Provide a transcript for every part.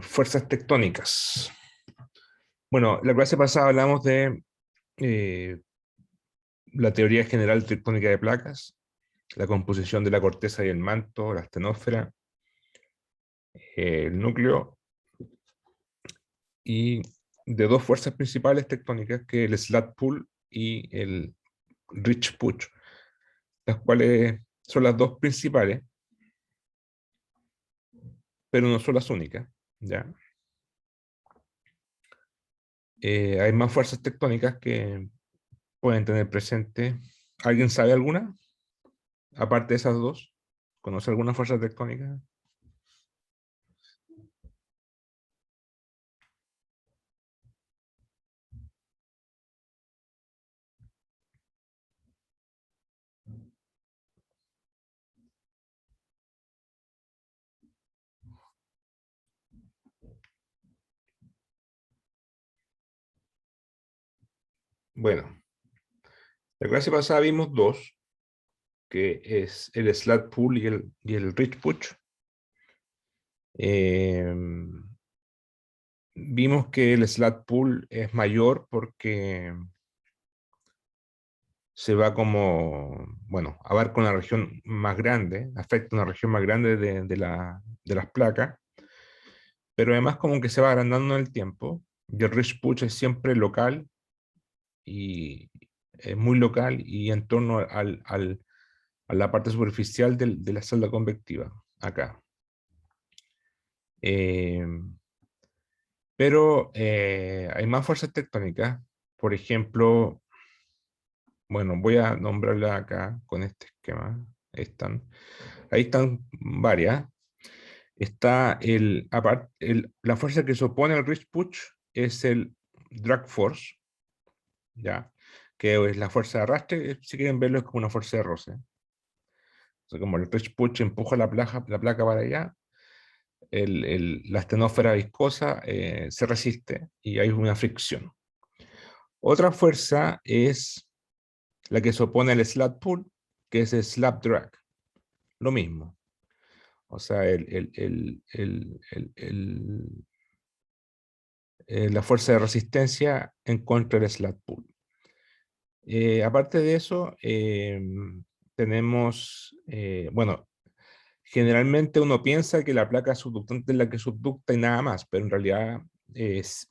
Fuerzas tectónicas. Bueno, la clase pasada hablamos de eh, la teoría general tectónica de placas, la composición de la corteza y el manto, la astenósfera, el núcleo, y de dos fuerzas principales tectónicas, que el slat pull y el ridge push, las cuales son las dos principales, pero no son las únicas, ¿ya? Hay más fuerzas tectónicas que pueden tener presente. ¿Alguien sabe alguna? Aparte de esas dos, ¿conoce alguna fuerza tectónica? Bueno, la clase pasada vimos dos, que es el slat pull y el ridge push. Eh, Vimos que el slat pull es mayor porque se va como, bueno, abarca una región más grande, afecta una región más grande de las placas, pero además como que se va agrandando en el tiempo, y el ridge push es siempre local, y es muy local y en torno a la parte superficial de la celda convectiva, acá. Eh, pero hay más fuerzas tectónicas. Por ejemplo, bueno, voy a nombrarla acá con este esquema. Ahí están varias. Está la fuerza que se opone al ridge push es el drag force, ¿ya? Que es la fuerza de arrastre, si quieren verlo, es como una fuerza de roce. O sea, como el ridge push empuja la placa para allá, la astenósfera viscosa se resiste y hay una fricción. Otra fuerza es la que se opone al slap pull, que es el slap drag. Lo mismo. O sea, la fuerza de resistencia en contra del slap pull. Aparte de eso, tenemos, bueno, generalmente uno piensa que la placa subductante es la que subducta y nada más, pero en realidad es,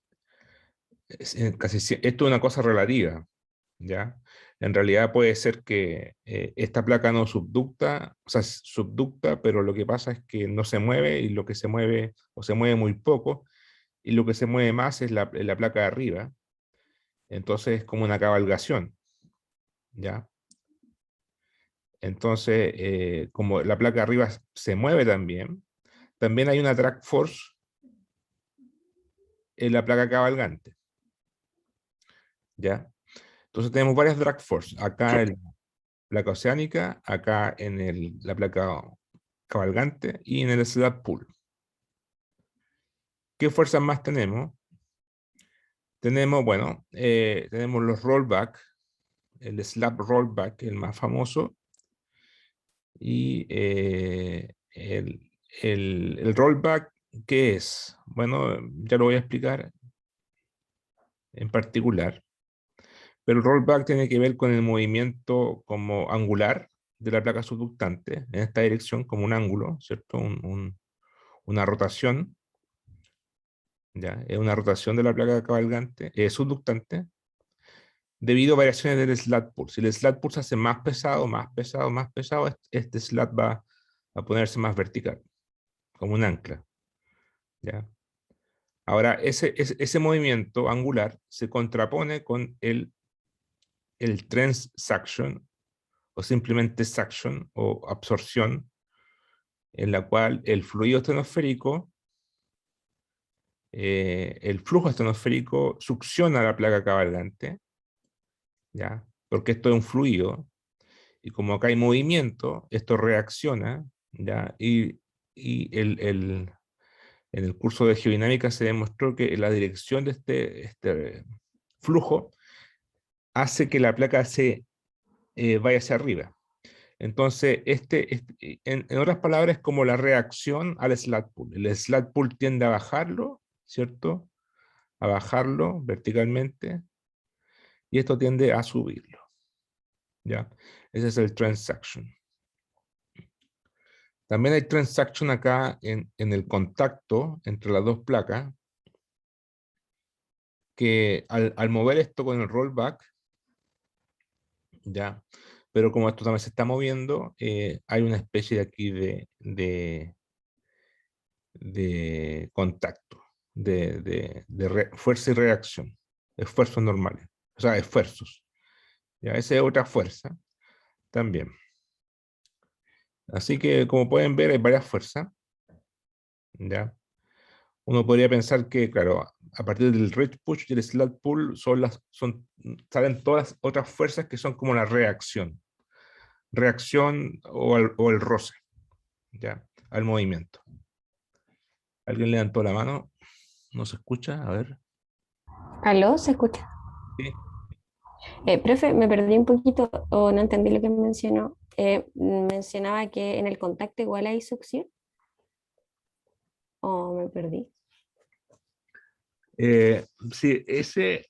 esto es una cosa relativa, ¿ya? En realidad puede ser que esta placa no subducta, o sea, subducta, pero lo que pasa es que no se mueve, y lo que se mueve, o se mueve muy poco, y lo que se mueve más es la placa de arriba. Entonces es como una cabalgación, ¿ya? Entonces, como la placa de arriba se mueve también, también hay una drag force en la placa cabalgante, ¿ya? Entonces tenemos varias drag force, acá en la placa oceánica, acá en la placa cabalgante y en el slab pull. ¿Qué fuerzas más tenemos? Tenemos, bueno, tenemos los rollback, el slab rollback, el más famoso, y el rollback, ¿qué es? Bueno, ya lo voy a explicar en particular, pero el rollback tiene que ver con el movimiento como angular de la placa subductante, en esta dirección, como un ángulo, ¿cierto? Una rotación, ¿ya? Es una rotación de la placa cabalgante, subductante, debido a variaciones del slat pull. Si el slat pull se hace más pesado, más pesado, más pesado, este slat va a ponerse más vertical, como un ancla, ¿ya? Ahora, ese movimiento angular se contrapone con el transaction, o simplemente suction o absorción, en la cual el fluido estenosférico, el flujo estenosférico succiona la placa cabalgante, ¿ya? Porque esto es un fluido, y como acá hay movimiento, esto reacciona, ¿ya? Y en el curso de geodinámica se demostró que la dirección de este flujo hace que la placa se vaya hacia arriba. Entonces, en otras palabras, es como la reacción al slat pull. El slat pull tiende a bajarlo, ¿cierto? A bajarlo verticalmente, y esto tiende a subirlo, ¿ya? Ese es el transaction. También hay transaction acá en el contacto entre las dos placas, que al mover esto con el rollback, ¿ya? Pero como esto también se está moviendo, hay una especie de aquí de contacto, fuerza y reacción, esfuerzos normales, o sea, esfuerzos. ¿Ya? Esa es otra fuerza también. Así que, como pueden ver, hay varias fuerzas. ¿Ya? Uno podría pensar que, claro, a partir del reach push y el slat pull salen todas las otras fuerzas que son como la reacción. Reacción o el roce, ¿ya? Al movimiento. ¿Alguien levantó la mano? ¿No se escucha? A ver. ¿Aló? ¿Se escucha? Sí. Profe, me perdí un poquito o no entendí lo que mencionó. Mencionaba que en el contacto igual hay succión o me perdí. Sí, este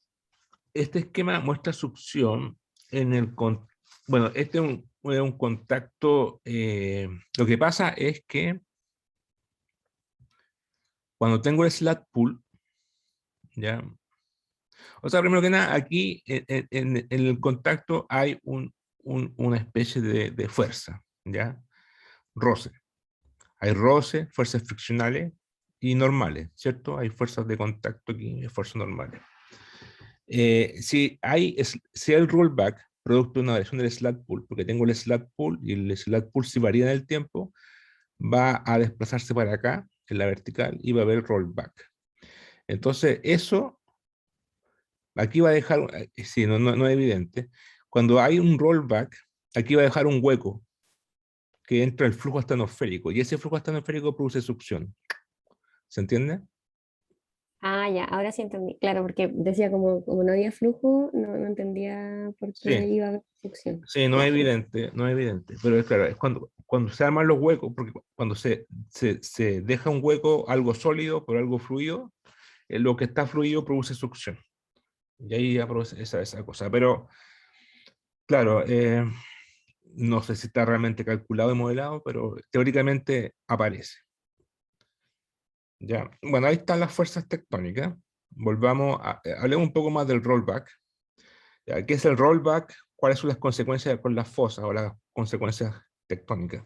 esquema muestra succión en bueno, este es un contacto. Lo que pasa es que cuando tengo el slat pull, ¿ya? O sea, primero que nada, aquí en el contacto hay una especie de fuerza, ¿ya? Roce. Hay roce, fuerzas friccionales y normales, ¿cierto? Hay fuerzas de contacto aquí y fuerzas normales. Si hay el rollback, producto de una variación del slat pull, porque tengo el slat pull y el slat pull si varía en el tiempo, va a desplazarse para acá, en la vertical, y va a haber rollback. Entonces, eso, aquí va a dejar, sí, no es evidente, cuando hay un rollback, aquí va a dejar un hueco que entra el flujo astanosférico, y ese flujo astanosférico produce succión. ¿Se entiende? Ah, ya, ahora sí entendí. Claro, porque decía como no había flujo, no entendía por qué Sí, iba a haber succión. sí, no es Ya. evidente, no es evidente, pero es claro, es cuando se arman los huecos, porque cuando se deja un hueco, algo sólido por algo fluido, lo que está fluido produce succión. Y ahí ya produce esa cosa. Pero, claro, no sé si está realmente calculado y modelado, pero teóricamente aparece. ¿Ya? Bueno, ahí están las fuerzas tectónicas. Hablemos un poco más del rollback. ¿Ya? ¿Qué es el rollback? ¿Cuáles son las consecuencias con las fosas o las consecuencias tectónicas?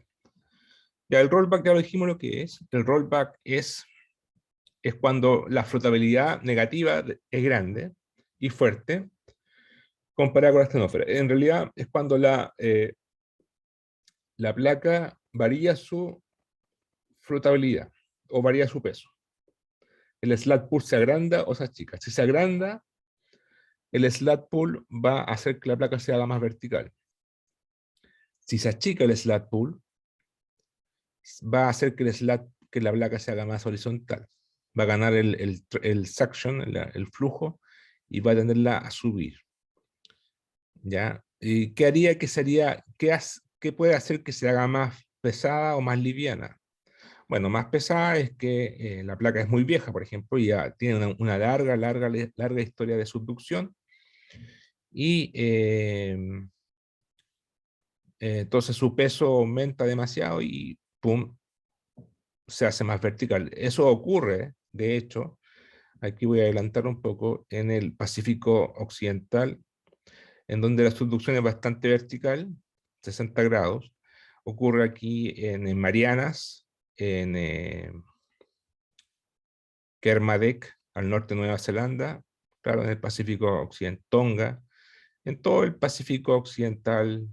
Ya, el rollback ya lo dijimos lo que es. El rollback es cuando la flotabilidad negativa es grande y fuerte comparada con la estenosfera. En realidad es cuando la placa varía su flotabilidad o varía su peso. El slat pull se agranda o se achica. Si se agranda, el slat pull va a hacer que la placa se haga más vertical. Si se achica el slat pull, va a hacer que la placa se haga más horizontal. Va a ganar el suction, el flujo, y va a tenderla a subir. ¿Ya? ¿Y qué haría que sería, qué puede hacer que se haga más pesada o más liviana? Bueno, más pesada es que la placa es muy vieja, por ejemplo, y ya tiene una larga historia de subducción, y entonces su peso aumenta demasiado y pum, se hace más vertical. Eso ocurre, de hecho, aquí voy a adelantar un poco, en el Pacífico Occidental, en donde la subducción es bastante vertical, 60 grados. Ocurre aquí en Marianas, en Kermadec, al norte de Nueva Zelanda, claro, en el Pacífico Occidental, Tonga, en todo el Pacífico Occidental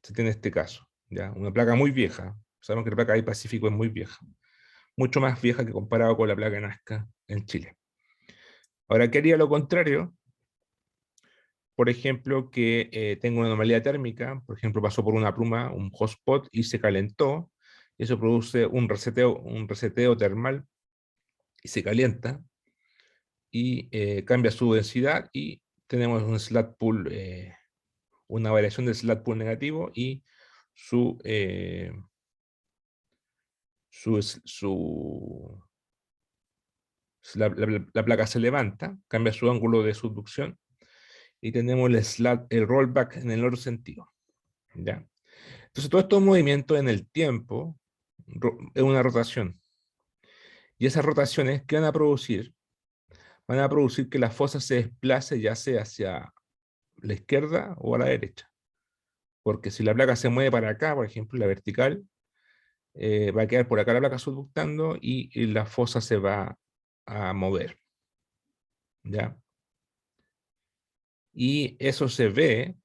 se tiene este caso, ¿ya? Una placa muy vieja. Sabemos que la placa del Pacífico es muy vieja, mucho más vieja que comparado con la placa Nazca en Chile. Ahora, ¿qué haría lo contrario? Por ejemplo, que tenga una anomalía térmica, por ejemplo, pasó por una pluma, un hotspot, y se calentó, y eso produce un reseteo termal, y se calienta, y cambia su densidad, y tenemos un slat pull, una variación del slat pull negativo, y su, su, es- su- la placa se levanta, cambia su ángulo de subducción y tenemos el rollback en el otro sentido. ¿Ya? Entonces, todos estos movimientos en el tiempo es una rotación. Y esas rotaciones, ¿qué van a producir? Van a producir que la fosa se desplace ya sea hacia la izquierda o a la derecha. Porque si la placa se mueve para acá, por ejemplo, la vertical, va a quedar por acá la placa subductando y la fosa se va a mover. ¿Ya? Y eso se ve,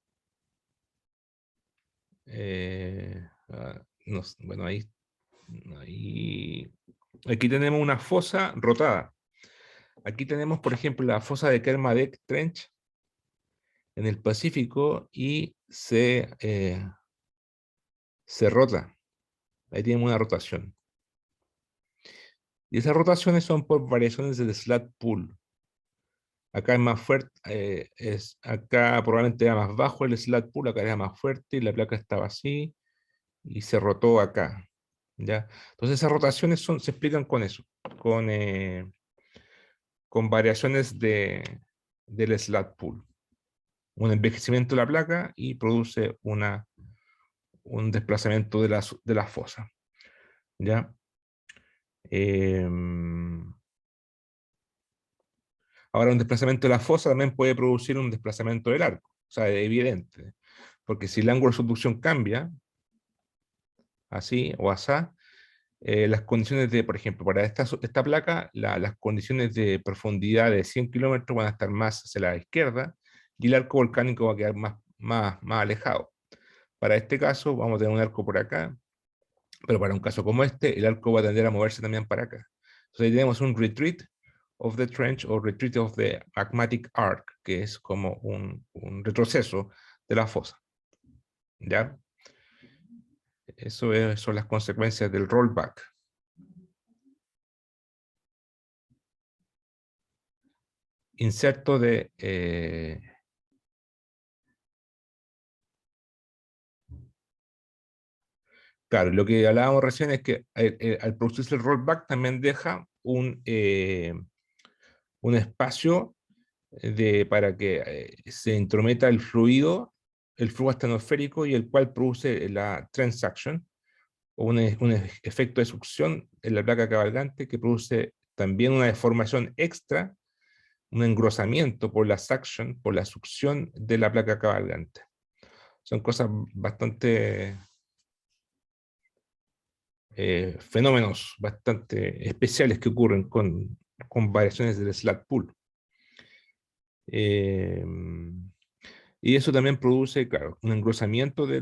bueno, aquí tenemos una fosa rotada. Aquí tenemos, por ejemplo, la fosa de Kermadec Trench en el Pacífico y se rota. Ahí tenemos una rotación. Y esas rotaciones son por variaciones del slat pool. Acá es más fuerte, acá probablemente era más bajo el slat pool, acá era más fuerte y la placa estaba así y se rotó acá. ¿Ya? Entonces esas rotaciones se explican con eso, con, eh, con variaciones del slat pool. Un envejecimiento de la placa y produce un desplazamiento de la fosa. ¿Ya? Ahora, un desplazamiento de la fosa también puede producir un desplazamiento del arco, o sea, es evidente, porque si el ángulo de subducción cambia, así o asá, las condiciones de, por ejemplo, para esta placa, las condiciones de profundidad de 100 kilómetros van a estar más hacia la izquierda y el arco volcánico va a quedar más alejado. Para este caso, vamos a tener un arco por acá, pero para un caso como este, el arco va a tender a moverse también para acá. Entonces ahí tenemos un retreat of the trench o retreat of the magmatic arc, que es como un retroceso de la fosa. ¿Ya? Son las consecuencias del rollback. Inserto de... claro, lo que hablábamos recién es que al producirse el rollback también deja un espacio para que se intrometa el flujo astenosférico y el cual produce la transaction, o un efecto de succión en la placa cabalgante que produce también una deformación extra, un engrosamiento por la suction, por la succión de la placa cabalgante. Son cosas bastante, fenómenos bastante especiales que ocurren con variaciones del slat pool. Eh, y eso también produce, claro, un engrosamiento de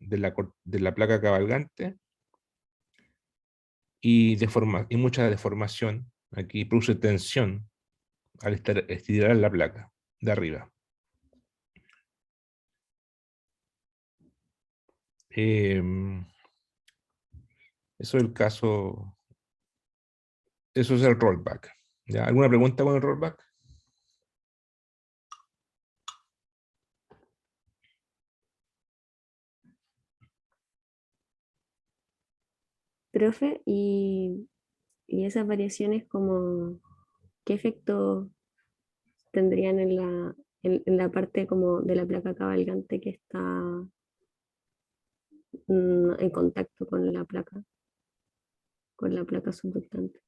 la placa cabalgante y mucha deformación. Aquí produce tensión al estirar la placa de arriba. Eso es el caso, eso es el rollback. ¿Ya? ¿Alguna pregunta con el rollback? Profe, y esas variaciones como, ¿qué efecto tendrían en la parte como de la placa cabalgante que está en contacto con la placa subductante?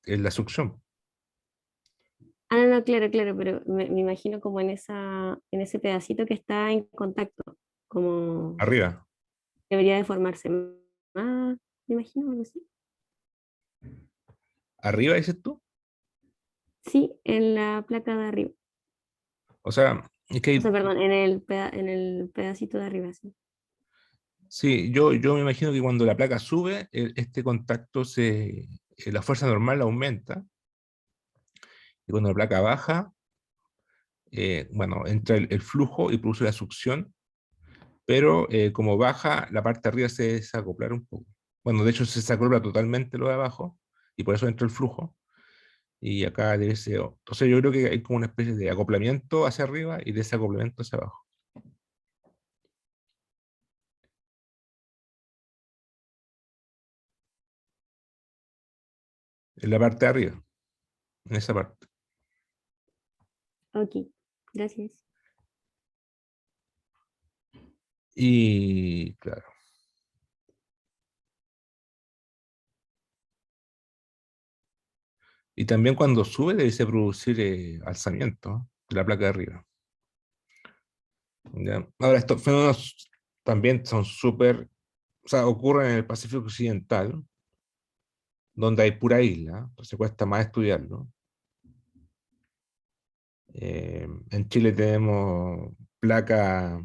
La succión, Ah, no, no, claro, claro, pero me imagino como en ese pedacito que está en contacto, como arriba. debería deformarse más, me imagino, algo así. ¿Arriba dices tú? Sí, en la placa de arriba. O sea, es que O sea, perdón, en el pedacito de arriba, sí. sí, yo me imagino que cuando la placa sube, este contacto la fuerza normal aumenta, y cuando la placa baja, bueno, entra el flujo y produce la succión, pero como baja, la parte de arriba se desacoplar un poco. Bueno, de hecho se desacopla totalmente lo de abajo, y por eso entra el flujo, Y acá debe ser, entonces yo creo que hay como una especie de acoplamiento hacia arriba y desacoplamiento hacia abajo. En la parte de arriba, en esa parte. Ok, gracias. Y claro. Y también cuando sube debe producir alzamiento de la placa de arriba. ¿Ya? Ahora, estos fenómenos también son súper, o sea, ocurren en el Pacífico Occidental, donde hay pura isla, entonces cuesta más estudiarlo. En Chile tenemos placa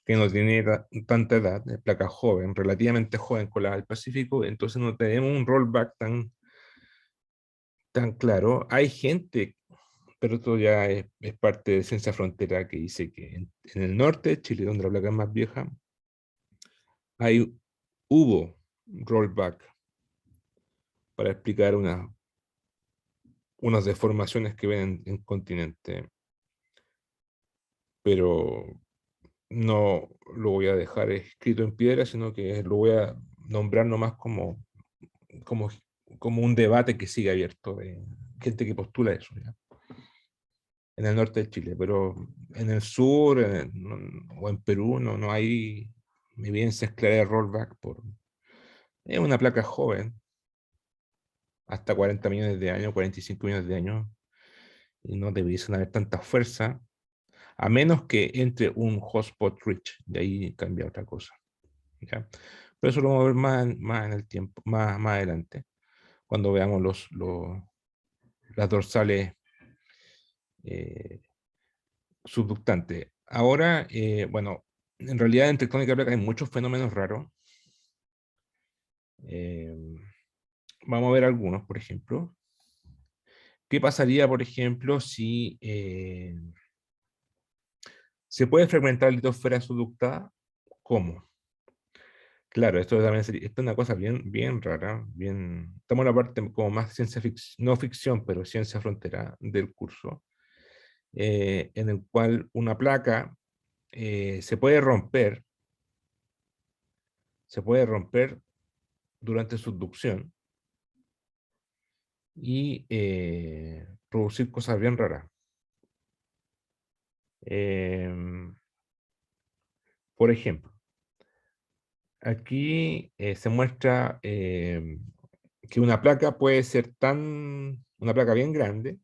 que no tiene tanta edad, es placa joven, relativamente joven con la del Pacífico, entonces no tenemos un rollback tan claro. Hay gente, pero esto ya es parte de Ciencia Frontera, que dice que en el norte de Chile, donde la placa es más vieja, hubo rollback para explicar unas deformaciones que ven en continente, pero no lo voy a dejar escrito en piedra, sino que lo voy a nombrar nomás como, como un debate que sigue abierto de gente que postula eso, ¿ya? En el norte de Chile, pero en el sur o en Perú no hay evidencias claras de rollback. Es una placa joven, hasta 40 millones de años, 45 millones de años, y no debiesen haber tanta fuerza, a menos que entre un hotspot rich, de ahí cambia otra cosa, ¿ya? Pero eso lo vamos a ver más en el tiempo, más adelante, cuando veamos las dorsales eh, subductantes. Ahora, bueno, en realidad en tectónica placa hay muchos fenómenos raros. Eh, Vamos a ver algunos, por ejemplo. ¿Qué pasaría, por ejemplo, si se puede fragmentar la litosfera subductada? ¿Cómo? Claro, esto también esto es una cosa bien rara, estamos en la parte como más ciencia ficción, no ficción, pero ciencia frontera del curso, en el cual una placa se puede romper durante subducción y producir cosas bien raras. Em, por ejemplo, aquí se muestra que una placa puede ser una placa bien grande,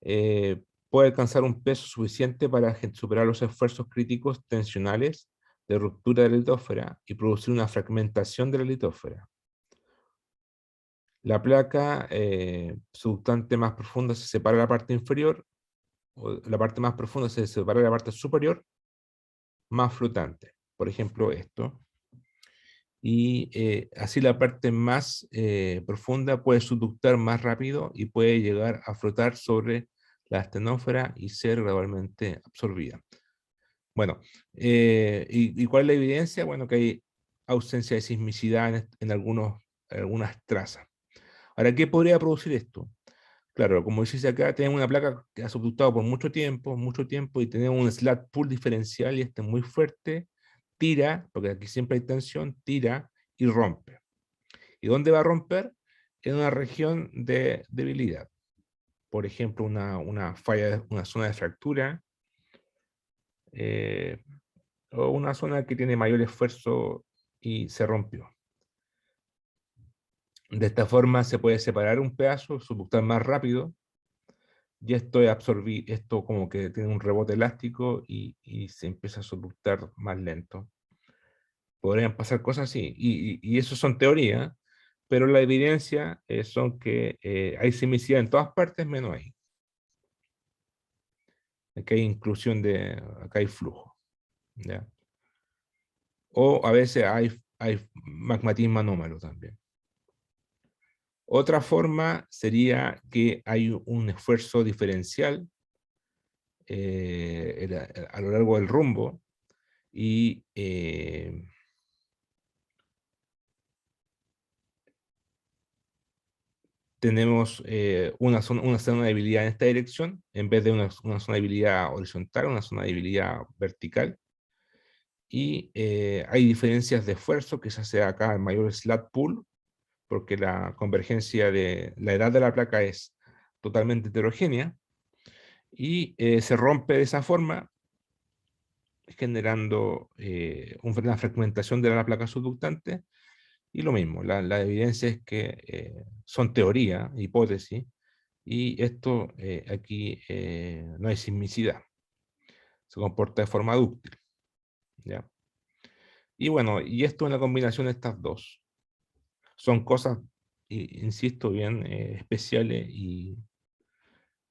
puede alcanzar un peso suficiente para superar los esfuerzos críticos tensionales de ruptura de la litósfera y producir una fragmentación de la litósfera. La placa subductante más profunda se separa de la parte inferior, o la parte más profunda se separa de la parte superior, más flotante. Por ejemplo, esto. Y así la parte más profunda puede subductar más rápido y puede llegar a flotar sobre la astenósfera y ser gradualmente absorbida. Bueno, ¿y cuál es la evidencia? Bueno, que hay ausencia de sismicidad en algunas trazas. Ahora, ¿qué podría producir esto? Claro, como dice acá, tenemos una placa que ha subductado por mucho tiempo, y tenemos un slack pull diferencial y este es muy fuerte, tira, porque aquí siempre hay tensión, tira y rompe. ¿Y dónde va a romper? En una región de debilidad. Por ejemplo, una falla, una zona de fractura, eh, o una zona que tiene mayor esfuerzo y se rompió. De esta forma se puede separar un pedazo, subductar más rápido, y esto es esto como que tiene un rebote elástico y se empieza a subductar más lento. Podrían pasar cosas así, y eso son teorías, pero la evidencia son que hay simicidad en todas partes menos ahí. Aquí hay inclusión acá hay flujo, ¿ya? O a veces hay magmatismo anómalo también. Otra forma sería que hay un esfuerzo diferencial a lo largo del rumbo y tenemos una zona de debilidad en esta dirección, en vez de una zona de debilidad horizontal, una zona de debilidad vertical. Y hay diferencias de esfuerzo, que se hace acá en mayor slat pull, porque la convergencia de la edad de la placa es totalmente heterogénea, y se rompe de esa forma, generando una fragmentación de la placa subductante. Y lo mismo, la evidencia es que son teoría, hipótesis, y esto aquí no hay sismicidad, se comporta de forma dúctil, ¿ya? Y bueno, y esto en la combinación de estas dos, son cosas, insisto, bien especiales y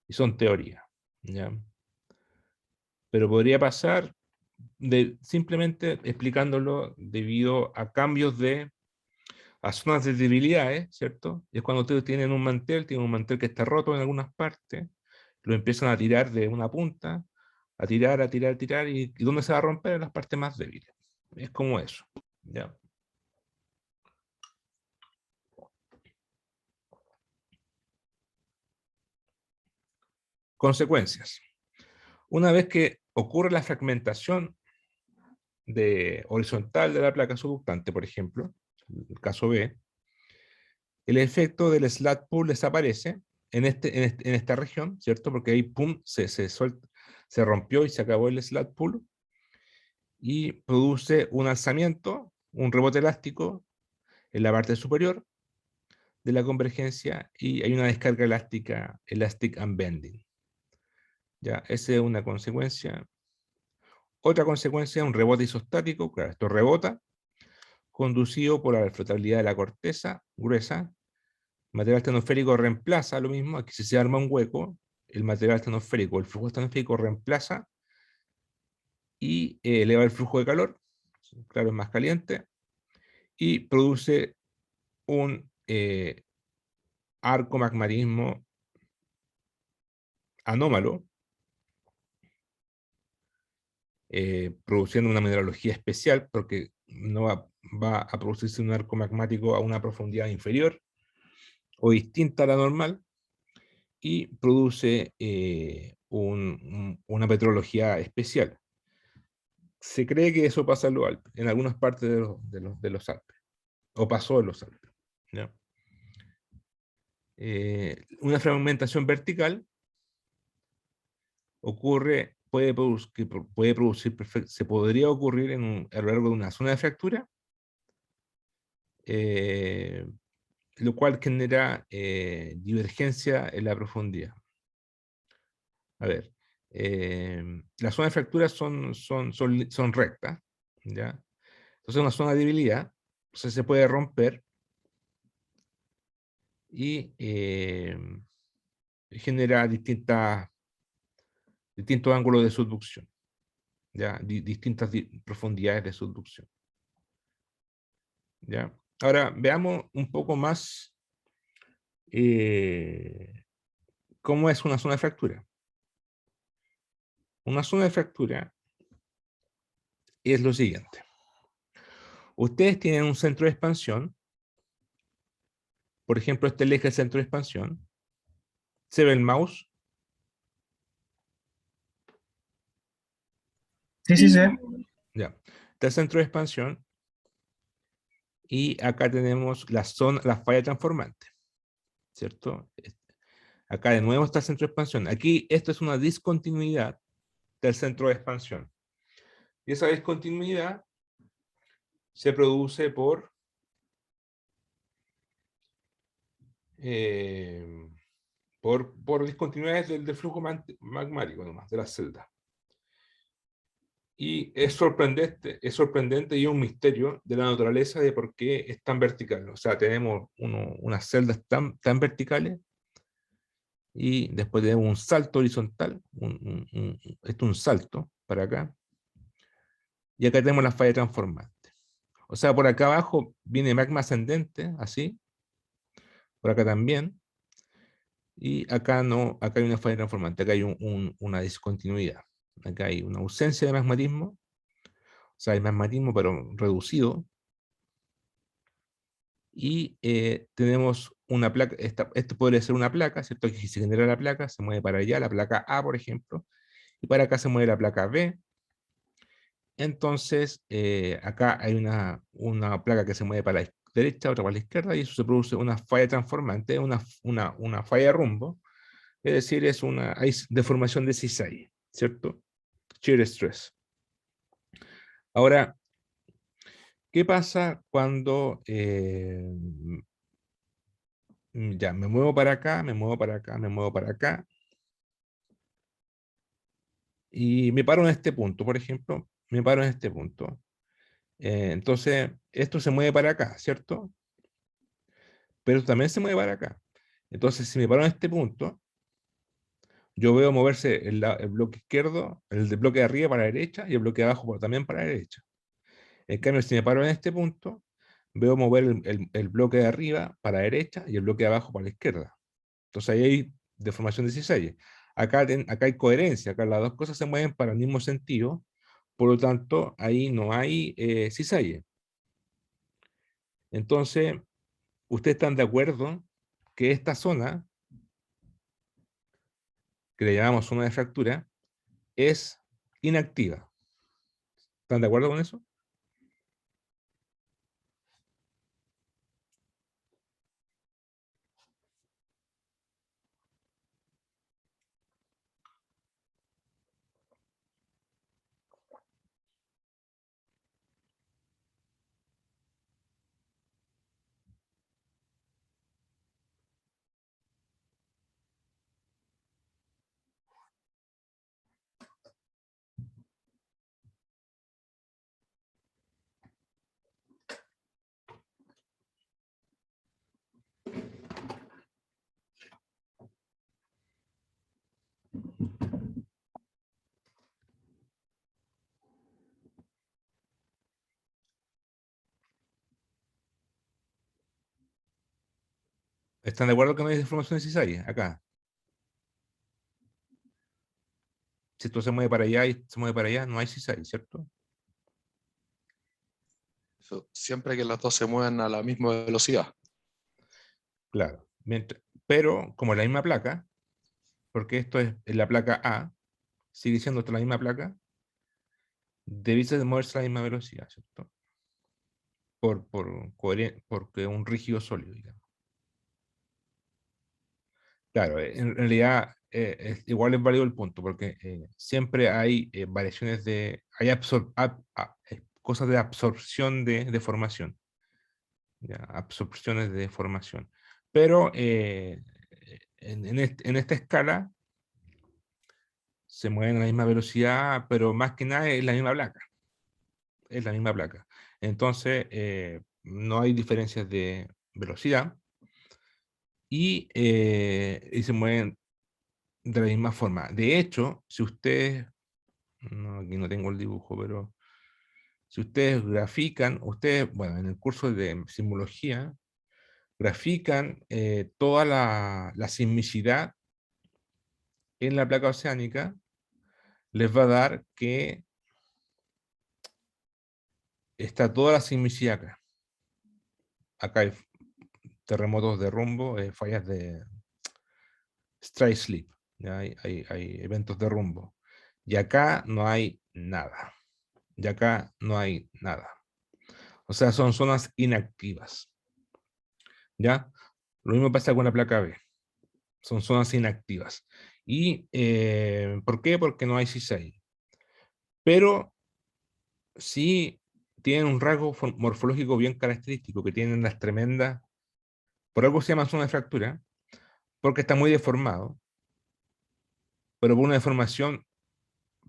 son teoría, ¿ya? Pero podría pasar simplemente explicándolo debido a cambios a zonas de debilidades, ¿cierto? Y es cuando ustedes tienen un mantel que está roto en algunas partes, lo empiezan a tirar de una punta, a tirar, a tirar, a tirar, y ¿dónde se va a romper? En las partes más débiles. Es como eso, ¿ya? Consecuencias. Una vez que ocurre la fragmentación horizontal de la placa subductante, por ejemplo, el caso B, el efecto del slat pull desaparece en esta región, ¿cierto? Porque ahí, pum, se rompió y se acabó el slat pull, y produce un alzamiento, un rebote elástico en la parte superior de la convergencia, y hay una descarga elástica, elastic unbending. Ya, esa es una consecuencia. Otra consecuencia es un rebote isostático. Claro, esto rebota, conducido por la flotabilidad de la corteza gruesa. Material estenosférico reemplaza lo mismo. Aquí si se arma un hueco, el material estenosférico, el flujo estenosférico reemplaza y eleva el flujo de calor. Claro, es más caliente. Y produce un arco magmatismo anómalo, produciendo una mineralogía especial, porque no va a producirse un arco magmático a una profundidad inferior o distinta a la normal, y produce una petrología especial. Se cree que eso pasa en los Alpes, en algunas partes de los Alpes, o pasó en los Alpes, ¿ya? Una fragmentación vertical puede producir, se podría ocurrir a lo largo de una zona de fractura, eh, lo cual genera divergencia en la profundidad. A ver, las zonas de fractura son rectas, ¿ya? Entonces una zona de debilidad, entonces se puede romper y genera distintos ángulos de subducción, ¿ya? Distintas profundidades de subducción, ¿ya? Ahora veamos un poco más cómo es una zona de fractura. Una zona de fractura es lo siguiente. Ustedes tienen un centro de expansión, por ejemplo, este es el eje del centro de expansión. ¿Se ve el mouse? Sí, sí, sí. Ya. Está el centro de expansión, y acá tenemos la falla transformante, ¿cierto? Acá de nuevo está el centro de expansión. Aquí esto es una discontinuidad del centro de expansión. Y esa discontinuidad se produce eh, por discontinuidades del flujo magmático nomás, de las celdas. Y es sorprendente y un misterio de la naturaleza de por qué es tan vertical. O sea, tenemos unas celdas tan verticales, y después tenemos un salto horizontal, esto es un salto para acá, y acá tenemos la falla transformante. O sea, por acá abajo viene magma ascendente, así, por acá también, y acá no, acá hay una falla transformante, acá hay una discontinuidad, acá hay una ausencia de magmatismo, o sea, hay magmatismo pero reducido, y tenemos una placa, esto podría ser una placa, ¿cierto? Que se genera la placa, se mueve para allá, la placa A, por ejemplo, y para acá se mueve la placa B. Entonces, acá hay una placa que se mueve para la derecha, otra para la izquierda, y eso se produce una falla transformante, una falla de rumbo, es decir, hay deformación de cisalle, ¿cierto? Shear stress. Ahora, ¿qué pasa cuando ya me muevo para acá, me muevo para acá, me muevo para acá, y me paro en este punto, por ejemplo, me paro en este punto? Entonces, esto se mueve para acá, ¿cierto? Pero también se mueve para acá. Entonces, si me paro en este punto, yo veo moverse el bloque izquierdo, el de bloque de arriba para la derecha y el bloque de abajo también para la derecha. En cambio, si me paro en este punto, veo mover el bloque de arriba para la derecha y el bloque de abajo para la izquierda. Entonces ahí hay deformación de cisalle. Acá hay coherencia, acá las dos cosas se mueven para el mismo sentido, por lo tanto, ahí no hay cisalle. Entonces, ¿ustedes están de acuerdo que esta zona, que le llamamos zona de fractura, es inactiva? ¿Están de acuerdo con eso? ¿Están de acuerdo que no hay deformación de cisalle? Acá. Si esto se mueve para allá y se mueve para allá, no hay cisalle, ¿cierto? Siempre que las dos se mueven a la misma velocidad. Claro. Pero, como es la misma placa, porque esto es la placa A, sigue siendo esta la misma placa, debiese de moverse a la misma velocidad, ¿cierto? Porque es un rígido sólido, digamos. Claro, en realidad igual es válido el punto, porque siempre hay variaciones hay cosas de absorción de deformación, ¿ya? Absorciones de deformación. Pero en esta escala se mueven a la misma velocidad, pero más que nada es la misma placa. Es la misma placa. Entonces, no hay diferencias de velocidad y se mueven de la misma forma. De hecho, si ustedes, no, aquí no tengo el dibujo, pero si ustedes grafican, bueno, en el curso de simbología, grafican toda la sismicidad en la placa oceánica, les va a dar que está toda la sismicidad acá. Acá hay terremotos de rumbo, fallas de strike slip, ¿ya? Hay eventos de rumbo. Y acá no hay nada. Y acá no hay nada. O sea, son zonas inactivas. ¿Ya? Lo mismo pasa con la placa B. Son zonas inactivas. ¿Y por qué? Porque no hay cisalle. Pero sí tienen un rasgo morfológico bien característico, que tienen las tremendas, por algo se llama zona de fractura, porque está muy deformado, pero por una deformación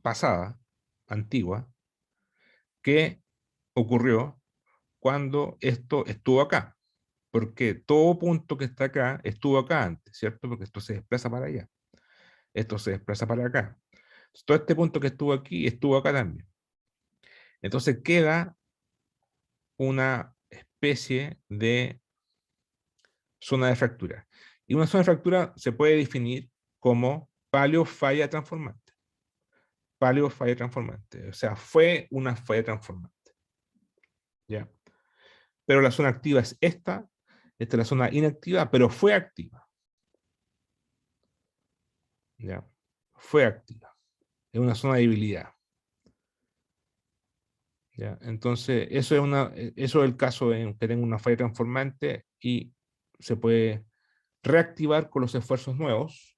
pasada, antigua, que ocurrió cuando esto estuvo acá. Porque todo punto que está acá estuvo acá antes, ¿cierto? Porque esto se desplaza para allá. Esto se desplaza para acá. Todo este punto que estuvo aquí estuvo acá también. Entonces queda una especie de zona de fractura. Y una zona de fractura se puede definir como paleofalla transformante. Paleofalla transformante. O sea, fue una falla transformante. ¿Ya? Pero la zona activa es esta Esta es la zona inactiva, pero fue activa. ¿Ya? Fue activa. Es una zona de debilidad. ¿Ya? Entonces, eso es el caso en que tengo una falla transformante y se puede reactivar con los esfuerzos nuevos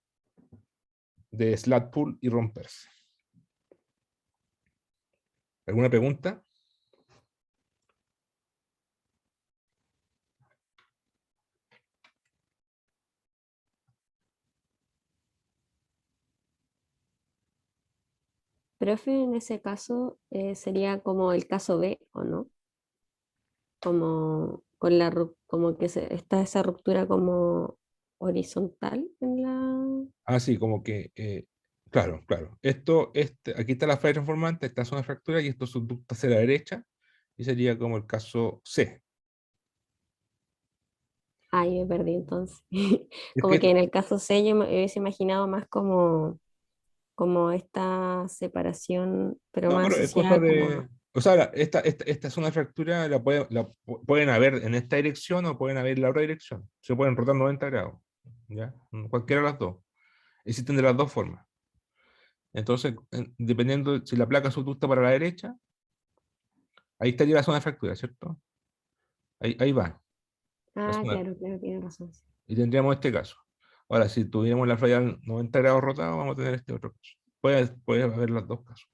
de slat pull y romperse. ¿Alguna pregunta? Profe, en ese caso sería como el caso B, ¿o no? Como, como que está esa ruptura como horizontal en la... Ah, sí, como que, claro, claro. Aquí está la falla transformante, esta zona de fractura y esto subducta hacia la derecha y sería como el caso C. Ay, me perdí entonces. Es Como que que, en el caso C yo me hubiese imaginado más como, como esta separación, pero no, más pero es cosa asociada como de... O sea, esta zona de fractura pueden haber en esta dirección o pueden haber en la otra dirección. Se pueden rotar 90 grados. ¿Ya? Cualquiera de las dos. Existen de las dos formas. Entonces, dependiendo si la placa subducta para la derecha, ahí estaría la zona de fractura, ¿cierto? Ahí va. La ah, zona. claro, claro, tiene razón. Sí. Y tendríamos este caso. Ahora, si tuviéramos la falla 90 grados rotada, vamos a tener este otro caso. Puede haber los dos casos.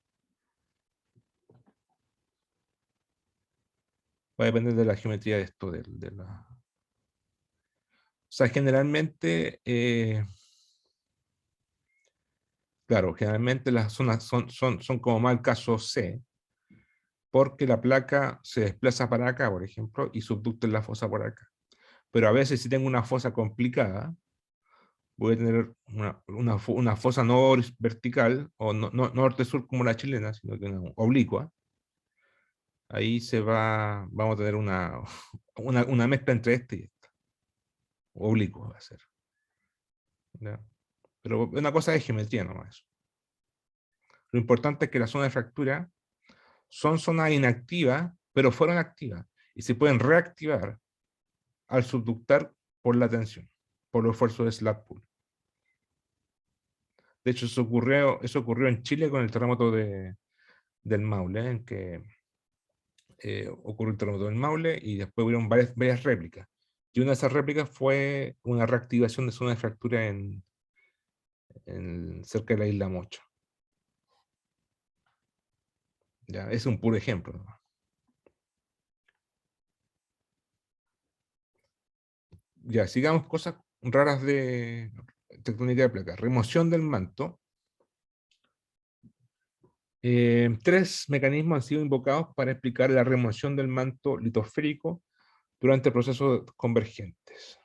Va a depender de la geometría de esto. O sea, generalmente, claro, generalmente las zonas son como más el caso C, porque la placa se desplaza para acá, por ejemplo, y subducta en la fosa por acá. Pero a veces si tengo una fosa complicada, voy a tener una fosa no vertical, o no norte-sur como la chilena, sino que una oblicua. Ahí vamos a tener una mezcla entre este y esta. Oblicuo va a ser. ¿Ya? Pero una cosa de geometría nomás. Lo importante es que la zona de fractura son zonas inactivas, pero fueron activas. Y se pueden reactivar al subductar por la tensión, por los esfuerzos de slap pull. De hecho, eso ocurrió en Chile con el terremoto del Maule, en que ocurrió el terremoto del Maule y después hubieron varias réplicas. Y una de esas réplicas fue una reactivación de zona de fractura cerca de la isla Mocha. Ya, es un puro ejemplo, ¿no? Ya, sigamos cosas raras de tectónica de placas. Remoción del manto. Tres mecanismos han sido invocados para explicar la remoción del manto litosférico durante procesos convergentes.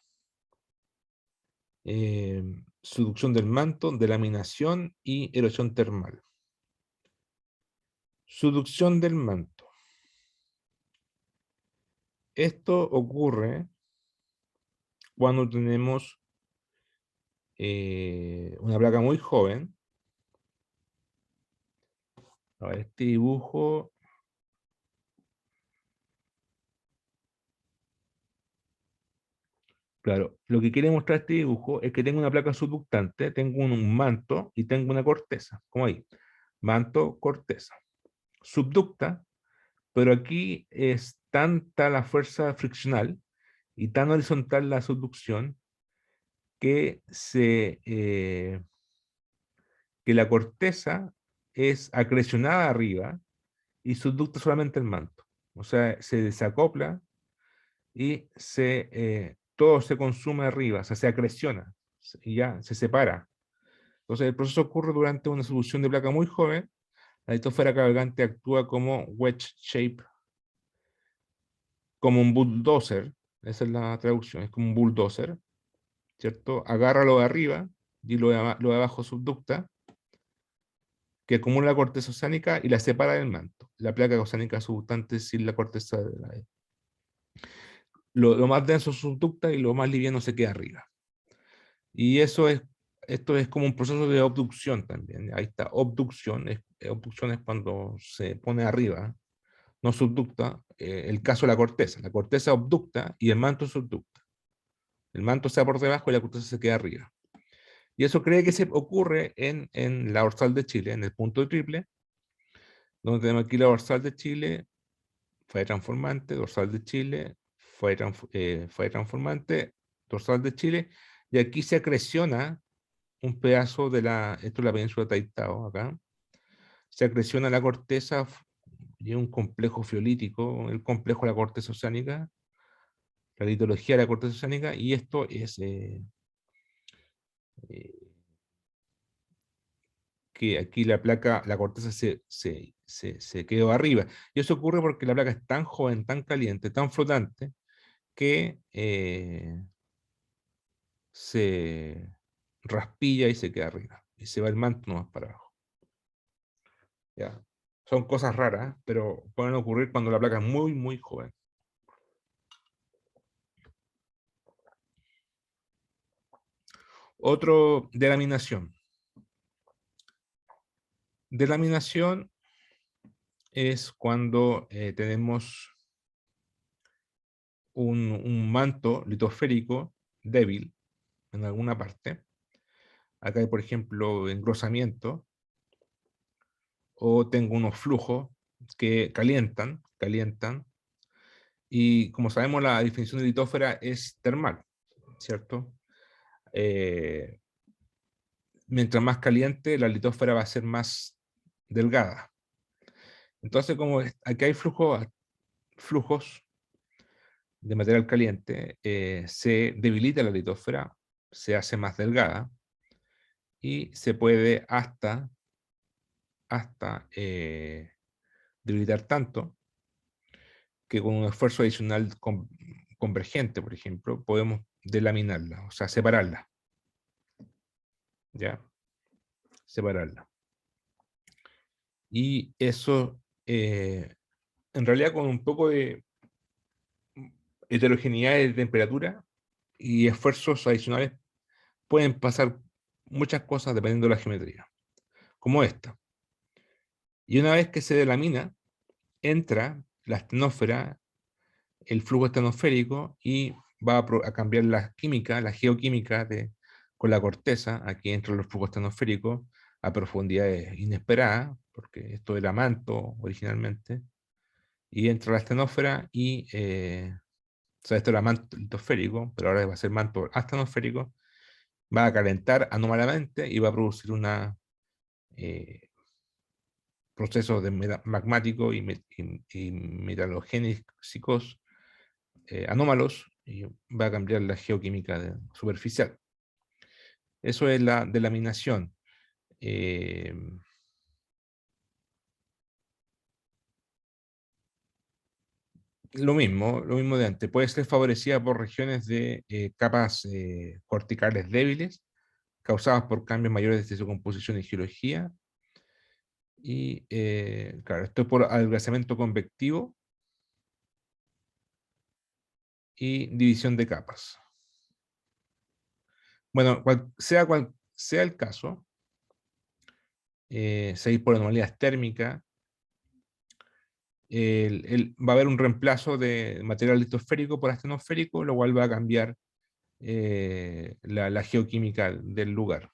Subducción del manto, delaminación y erosión termal. Subducción del manto. Esto ocurre cuando tenemos una placa muy joven. A ver, este dibujo. Claro, lo que quiere mostrar este dibujo es que tengo una placa subductante, tengo un manto y tengo una corteza, como ahí. Manto, corteza. Subducta, pero aquí es tanta la fuerza friccional y tan horizontal la subducción que, que la corteza es acrecionada arriba y subducta solamente el manto. O sea, se desacopla y todo se consume arriba, o sea, se acreciona y ya se separa. Entonces el proceso ocurre durante una solución de placa muy joven. La litosfera cabalgante actúa como wedge shape, como un bulldozer. Esa es la traducción, es como un bulldozer, ¿cierto? Agarra lo de arriba y lo de abajo subducta, que acumula la corteza oceánica y la separa del manto. La placa oceánica subductante sin la corteza de la... Lo más denso subducta y lo más liviano se queda arriba. Y esto es como un proceso de obducción también. Ahí está, obducción es cuando se pone arriba, no subducta. El caso de la corteza obducta y el manto subducta. El manto está por debajo y la corteza se queda arriba. Y eso cree que se ocurre en la dorsal de Chile, en el punto triple, donde tenemos aquí la dorsal de Chile, falla transformante, dorsal de Chile, falla transformante, dorsal de Chile, y aquí se acreciona un pedazo de esto es la península de Taitao, acá, se acreciona la corteza y un complejo fiolítico, el complejo de la corteza oceánica, la litología de la corteza oceánica, y esto es eh, que aquí la corteza se quedó arriba. Y eso ocurre porque la placa es tan joven, tan caliente, tan flotante, que se raspilla y se queda arriba. Y se va el manto más para abajo. ¿Ya? Son cosas raras, pero pueden ocurrir cuando la placa es muy, muy joven. Otro, delaminación. Delaminación es cuando tenemos un manto litosférico débil en alguna parte. Acá hay, por ejemplo, engrosamiento, o tengo unos flujos que calientan, y como sabemos la definición de litósfera es termal, ¿cierto? Eh, Mientras más caliente, la litósfera va a ser más delgada. Entonces, como aquí hay flujos de material caliente, se debilita la litósfera, se hace más delgada, y se puede hasta debilitar tanto que con un esfuerzo adicional convergente, por ejemplo, podemos delaminarla, o sea, separarla. ¿Ya? Separarla. Y eso, en realidad, con un poco de heterogeneidad de temperatura y esfuerzos adicionales, pueden pasar muchas cosas dependiendo de la geometría, como esta. Y una vez que se delamina, entra la astenósfera, el flujo estenosférico, y va a cambiar la química, la geoquímica con la corteza. Aquí entran los flujos estenosféricos a profundidades inesperadas, porque esto era manto originalmente, y entra la astenósfera y, o sea, esto era manto litosférico, pero ahora va a ser manto astenosférico, va a calentar anómalamente y va a producir eh, procesos magmáticos y metalogénicos anómalos, y va a cambiar la geoquímica superficial. Eso es la delaminación. Eh, lo mismo de antes. Puede ser favorecida por regiones de capas corticales débiles, causadas por cambios mayores de su composición y geología. Y claro, esto es por adelgazamiento convectivo y división de capas. Bueno, cual sea el caso, seguir por anomalías térmicas, va a haber un reemplazo de material litosférico por astenosférico, lo cual va a cambiar la geoquímica del lugar.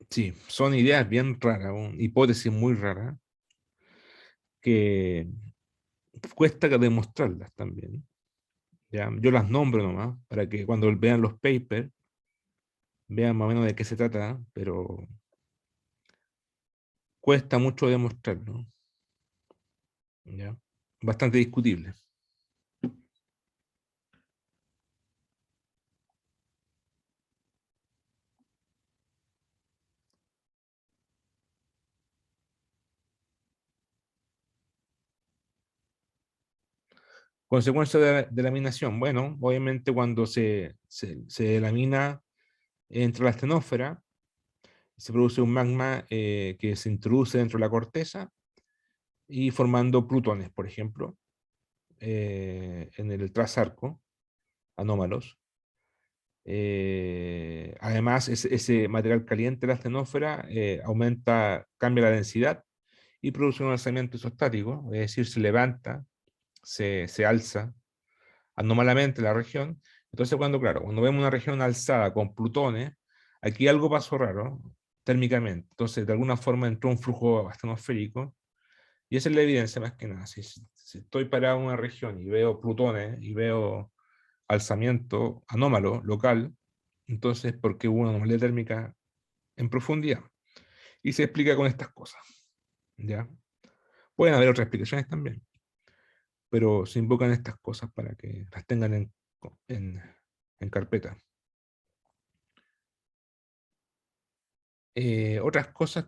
Sí, son ideas bien raras, hipótesis muy raras, que cuesta demostrarlas también. ¿Ya? Yo las nombro nomás, para que cuando vean los papers, vean más o menos de qué se trata, pero cuesta mucho demostrarlo. ¿Ya? Bastante discutible. Consecuencia de laminación. Bueno, obviamente cuando se delamina, entra la astenósfera, se produce un magma que se introduce dentro de la corteza y formando plutones, por ejemplo, en el trazarco, anómalos. Además, ese material caliente de la astenósfera cambia la densidad y produce un alzamiento isostático, es decir, se levanta, se alza anómalamente la región. Entonces, cuando vemos una región alzada con plutones, aquí algo pasó raro térmicamente. Entonces, de alguna forma entró un flujo astenosférico, y esa es la evidencia más que nada. Si estoy parado en una región y veo plutones y veo alzamiento anómalo local, entonces porque hubo una anomalía térmica en profundidad. Y se explica con estas cosas. ¿Ya? Pueden haber otras explicaciones también, pero se invocan estas cosas para que las tengan en carpeta. Otras cosas,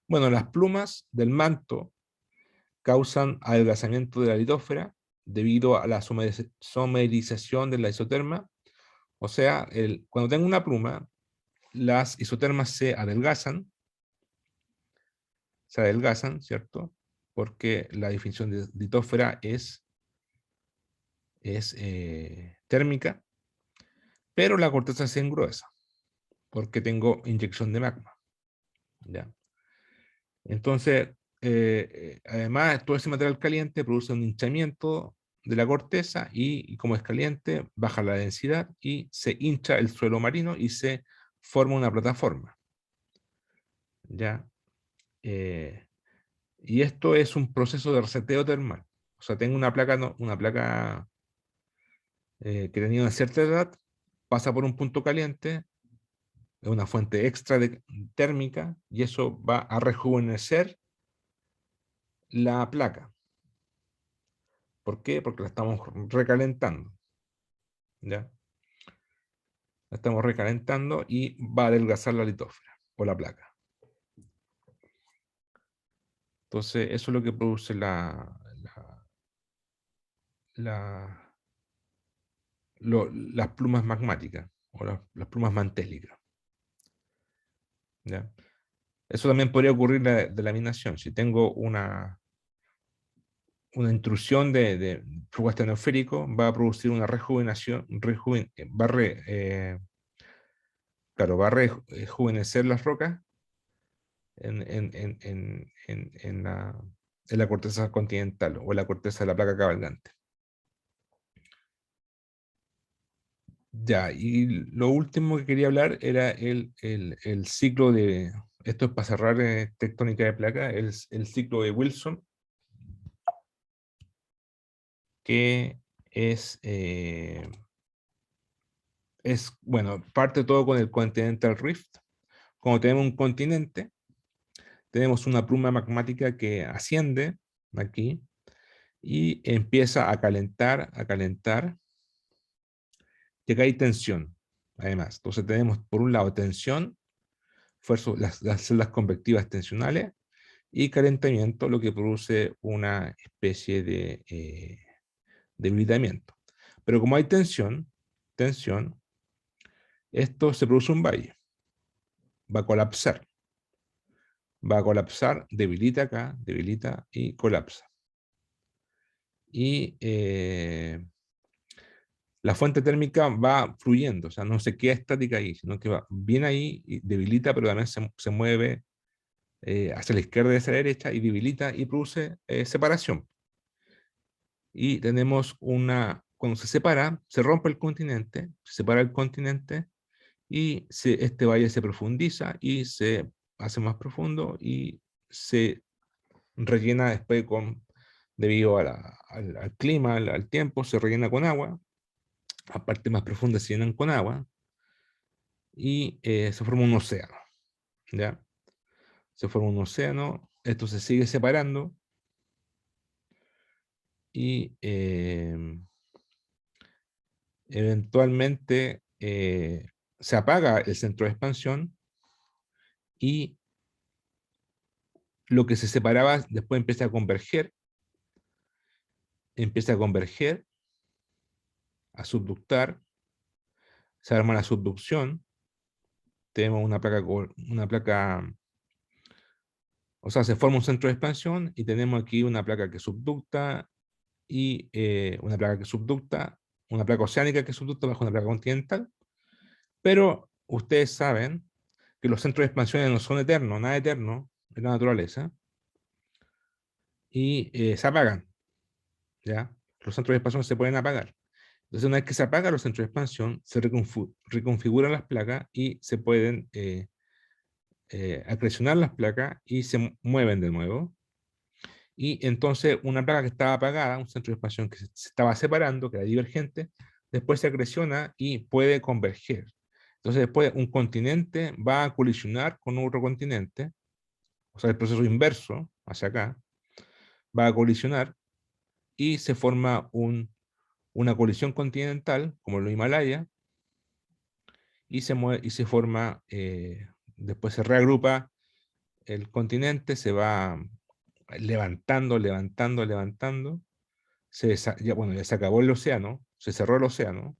bueno, las plumas del manto causan adelgazamiento de la litósfera debido a la somerización de la isoterma. O sea, cuando tengo una pluma, las isotermas se adelgazan, ¿cierto? Porque la definición de litósfera es térmica, pero la corteza se engruesa porque tengo inyección de magma. ¿Ya? Entonces, además, todo ese material caliente produce un hinchamiento de la corteza y como es caliente, baja la densidad y se hincha el suelo marino y se forma una plataforma. ¿Ya? Y esto es un proceso de reseteo termal. O sea, tengo una placa, que tenía una cierta edad, pasa por un punto caliente, es una fuente extra térmica, y eso va a rejuvenecer la placa. ¿Por qué? Porque la estamos recalentando. ¿Ya? La estamos recalentando y va a adelgazar la litósfera o la placa. Entonces, eso es lo que produce las plumas magmáticas o las plumas mantélicas. ¿Ya? Eso también podría ocurrir de laminación. Si tengo una intrusión de flujo astenosférico, va a producir una rejuvenación, va a rejuvenecer las rocas en la corteza continental o en la corteza de la placa cabalgante. Ya, y lo último que quería hablar era el ciclo de, esto es para cerrar tectónica de placa, el ciclo de Wilson, que bueno, parte todo con el Continental Rift. Cuando tenemos un continente, tenemos una pluma magmática que asciende aquí y empieza a calentar, y acá hay tensión, además. Entonces tenemos por un lado tensión, las celdas convectivas tensionales, y calentamiento, lo que produce una especie de debilitamiento. Pero como hay tensión, esto se produce un valle. Va a colapsar. Debilita acá, debilita y colapsa. Y la fuente térmica va fluyendo, o sea, no se queda estática ahí, sino que va bien ahí y debilita, pero también se mueve hacia la izquierda y hacia la derecha y debilita y produce separación. Y tenemos cuando se separa, se rompe el continente, se separa el continente y este valle se profundiza y se hace más profundo y se rellena después debido al clima, al tiempo, se rellena con agua. A partes más profundas se llenan con agua y se forma un océano. ¿Ya? Se forma un océano, esto se sigue separando y eventualmente se apaga el centro de expansión y lo que se separaba después empieza a converger, a subductar, se arma la subducción, tenemos una placa, o sea, se forma un centro de expansión y tenemos aquí una placa que subducta y una placa oceánica que subducta bajo una placa continental, pero ustedes saben que los centros de expansión no son eternos, nada eterno en la naturaleza, y se apagan, ¿ya? Los centros de expansión se pueden apagar. Entonces, una vez que se apagan los centros de expansión, se reconfiguran las placas y se pueden acrecionar las placas y se mueven de nuevo. Y entonces una placa que estaba apagada, un centro de expansión que se estaba separando, que era divergente, después se acreciona y puede converger. Entonces después un continente va a colisionar con otro continente, o sea, el proceso inverso, hacia acá, va a colisionar y se forma una colisión continental, como en los Himalaya, y se forma, después se reagrupa el continente, se va levantando, levantando, levantando, ya, bueno, ya se acabó el océano, se cerró el océano,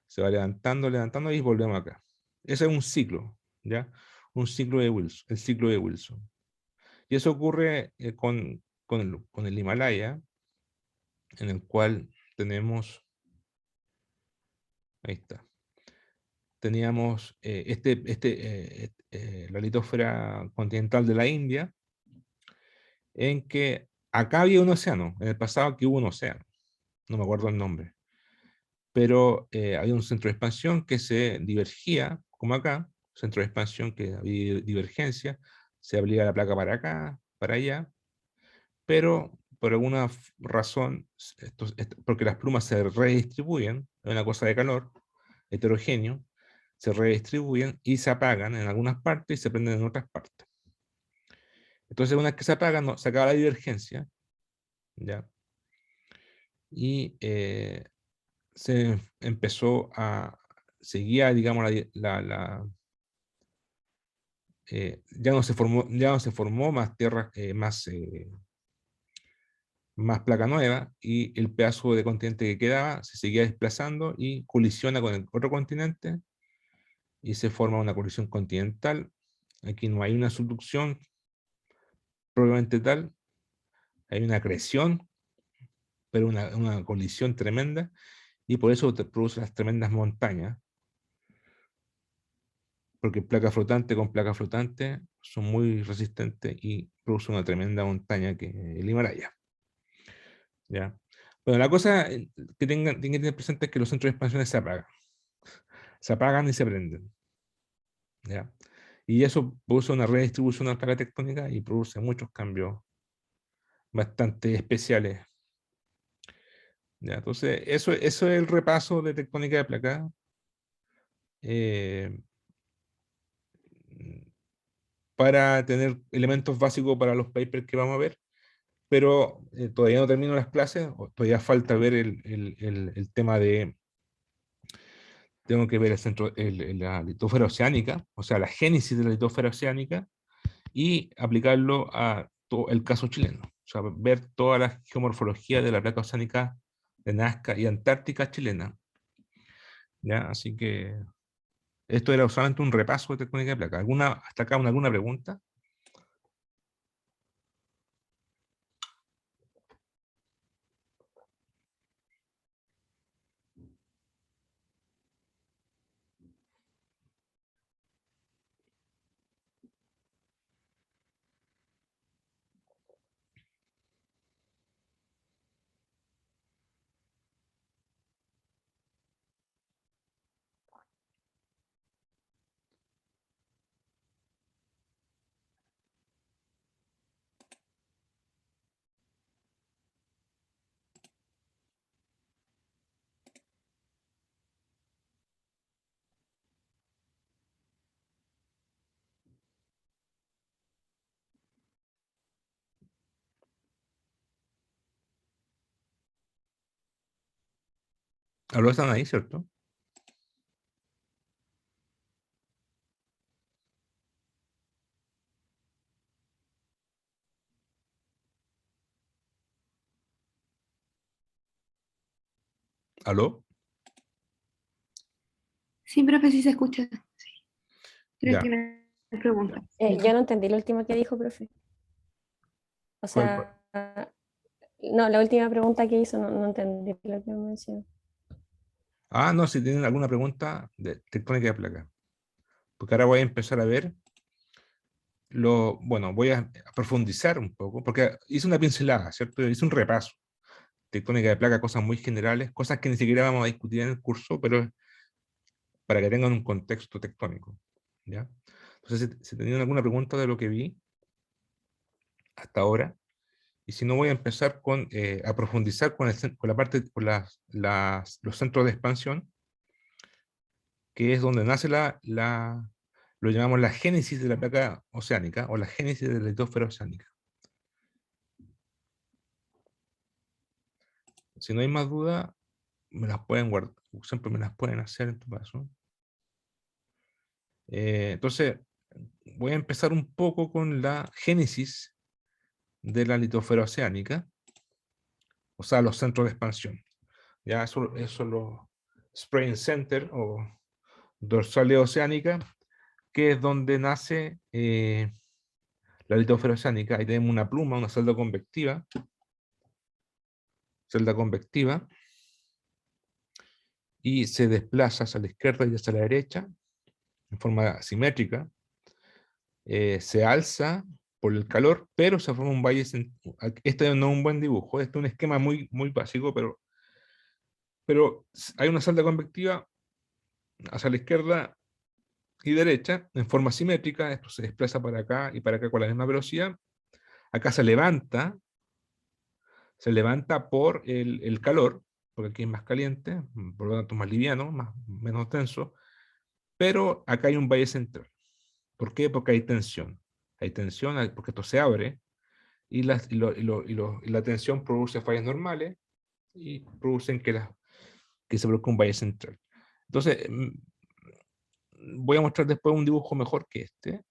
se va levantando, levantando y volvemos acá. Ese es un ciclo, ¿ya? Un ciclo de Wilson, el ciclo de Wilson. Y eso ocurre con el Himalaya, en el cual ahí está, teníamos la litósfera continental de la India, en que acá había un océano, en el pasado que hubo un océano, no me acuerdo el nombre, pero había un centro de expansión que se divergía, como acá, centro de expansión que había divergencia, se abría la placa para acá, para allá, pero por alguna razón, porque las plumas se redistribuyen, es una cosa de calor, heterogéneo, se redistribuyen y se apagan en algunas partes y se prenden en otras partes. Entonces, una vez que se apagan, se acaba la divergencia, ¿ya? Y se empezó a seguir, digamos, ya no se formó más tierra, más placa nueva, y el pedazo de continente que quedaba se seguía desplazando y colisiona con el otro continente y se forma una colisión continental. Aquí no hay una subducción probablemente tal, hay una acreción, pero una colisión tremenda, y por eso te produce las tremendas montañas, porque placa flotante con placa flotante son muy resistentes y produce una tremenda montaña que es el Himalaya. ¿Ya? Bueno, la cosa que tienen que tener presente es que los centros de expansión se apagan y se prenden. ¿Ya? Y eso produce una redistribución de la placa tectónica y produce muchos cambios bastante especiales. ¿Ya? Entonces, eso es el repaso de tectónica de placa. Eh, para tener elementos básicos para los papers que vamos a ver, pero todavía no termino las clases, todavía falta ver el tema de, tengo que ver el centro, la litósfera oceánica, o sea, la génesis de la litósfera oceánica, y aplicarlo a todo el caso chileno, o sea, ver toda la geomorfología de la placa oceánica de Nazca y Antártica chilena. ¿Ya? Así que esto era solamente un repaso de tectónica de placa. ¿Hasta acá alguna pregunta? ¿Aló, están ahí, cierto? ¿Aló? Sí, profe, sí se escucha. Sí. Creo Ya. que la pregunta. Yo no entendí lo último que dijo, profe. O ¿Cuál? sea, no, la última pregunta que hizo no entendí lo que mencionó. Ah, no, si tienen alguna pregunta de tectónica de placa. porque ahora voy a empezar a ver bueno, voy a profundizar un poco, porque hice una pincelada, ¿cierto? Hice un repaso. Tectónica de placa, cosas muy generales, cosas que ni siquiera vamos a discutir en el curso, pero para que tengan un contexto tectónico, ¿ya? Entonces, si tenían alguna pregunta de lo que vi hasta ahora, y si no voy a empezar a profundizar con la parte, con los centros de expansión, que es donde nace lo llamamos la génesis de la placa oceánica, o la génesis de la litosfera oceánica. Si no hay más duda, me las pueden guardar, siempre me las pueden hacer en tu caso. Entonces, voy a empezar un poco con la génesis de la litosfera oceánica, o sea, los centros de expansión. Ya eso los Spraying Center o dorsales oceánica, que es donde nace la litosfera oceánica. Ahí tenemos una pluma, una celda convectiva, y se desplaza hacia la izquierda y hacia la derecha en forma simétrica. Se alza por el calor, pero se forma un valle. Este no es un buen dibujo, este es un esquema muy, muy básico, pero hay una celda convectiva hacia la izquierda y derecha en forma simétrica. Esto se desplaza para acá y para acá con la misma velocidad. Acá se levanta por el calor, porque aquí es más caliente, por lo tanto más liviano, menos denso, pero acá hay un valle central. ¿Por qué? Porque hay tensión. Porque esto se abre, y la tensión produce fallas normales y producen que se produzca un valle central. Entonces, voy a mostrar después un dibujo mejor que este.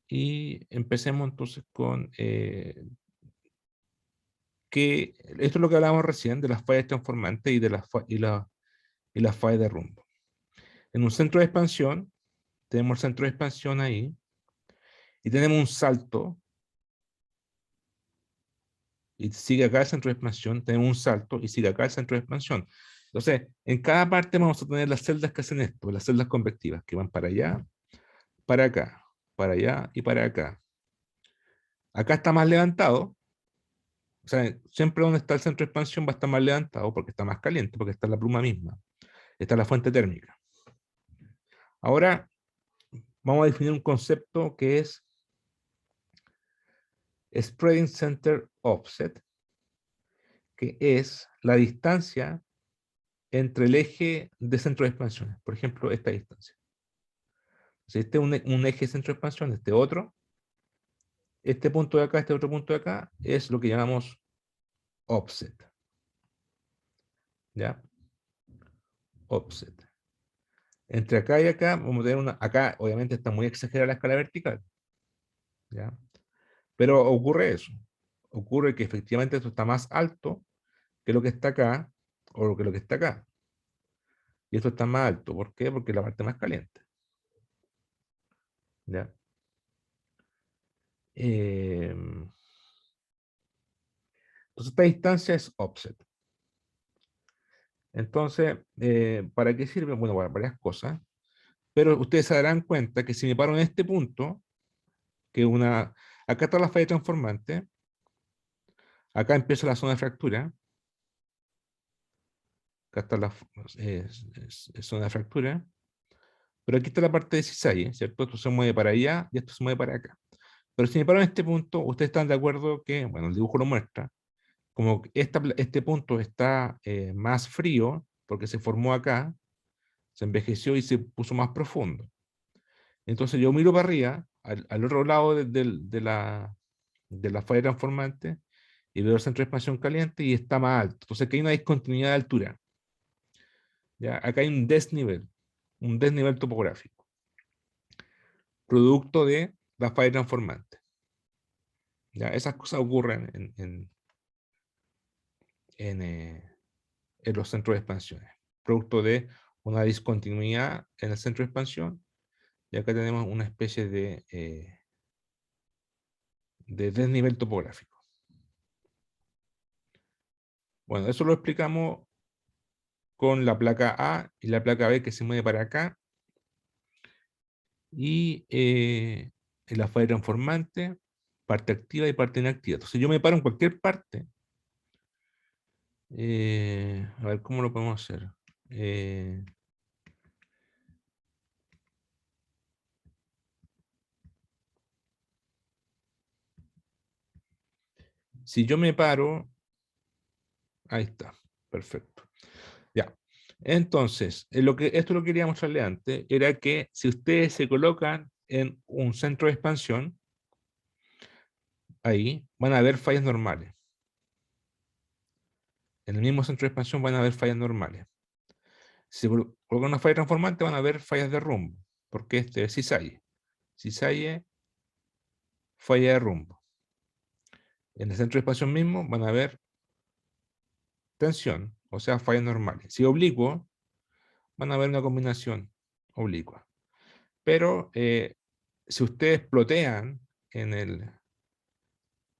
Y empecemos entonces con que esto es lo que hablábamos recién de las fallas transformantes y de las fallas de rumbo. En un centro de expansión, tenemos el centro de expansión ahí, y tenemos un salto, y sigue acá el centro de expansión, tenemos un salto, y sigue acá el centro de expansión. Entonces, en cada parte vamos a tener las celdas que hacen esto, las celdas convectivas, que van para allá, para acá, para allá y para acá. Acá está más levantado, o sea, siempre donde está el centro de expansión va a estar más levantado, porque está más caliente, porque está la pluma misma, está la fuente térmica. Ahora, vamos a definir un concepto que es Spreading Center Offset, que es la distancia entre el eje de centro de expansión. Por ejemplo, esta distancia. Si este es un eje de centro de expansión, este otro, este punto de acá, este otro punto de acá, es lo que llamamos offset. ¿Ya? Offset. Entre acá y acá, vamos a tener acá obviamente está muy exagerada la escala vertical. ¿Ya? Pero ocurre eso. Ocurre que efectivamente esto está más alto que lo que está acá, o que lo que está acá. Y esto está más alto. ¿Por qué? Porque es la parte más caliente. ¿Ya? Entonces esta distancia es offset. Entonces, ¿para qué sirve? Bueno, para varias cosas. Pero ustedes se darán cuenta que si me paro en este punto, acá está la falla transformante, acá empieza la zona de fractura, acá está la zona de fractura, pero aquí está la parte de cisalle, ¿cierto? Esto se mueve para allá y esto se mueve para acá. Pero si me paro en este punto, ustedes están de acuerdo que, bueno, el dibujo lo muestra, como que este punto está más frío, porque se formó acá, se envejeció y se puso más profundo. Entonces yo miro para arriba, al otro lado de la falla transformante, y veo el centro de expansión caliente y está más alto. Entonces aquí hay una discontinuidad de altura. ¿Ya? Acá hay un desnivel topográfico, producto de la falla transformante. ¿Ya? Esas cosas ocurren en los centros de expansiones, producto de una discontinuidad en el centro de expansión, y acá tenemos una especie de desnivel topográfico. Bueno, eso lo explicamos con la placa A y la placa B que se mueve para acá Y en la falla transformante, parte activa y parte inactiva. Entonces yo me paro en cualquier parte. A ver, ¿cómo lo podemos hacer? Si yo me paro, ahí está, perfecto. Ya. Entonces, esto lo quería mostrarle antes, era que si ustedes se colocan en un centro de expansión, ahí van a haber fallas normales. En el mismo centro de expansión van a haber fallas normales. Si se colocan una falla transformante, van a haber fallas de rumbo, porque este es cisalle. Cisalle, falla de rumbo. En el centro de expansión mismo van a haber tensión, o sea, fallas normales. Si oblicuo, van a haber una combinación oblicua. Pero si ustedes plotean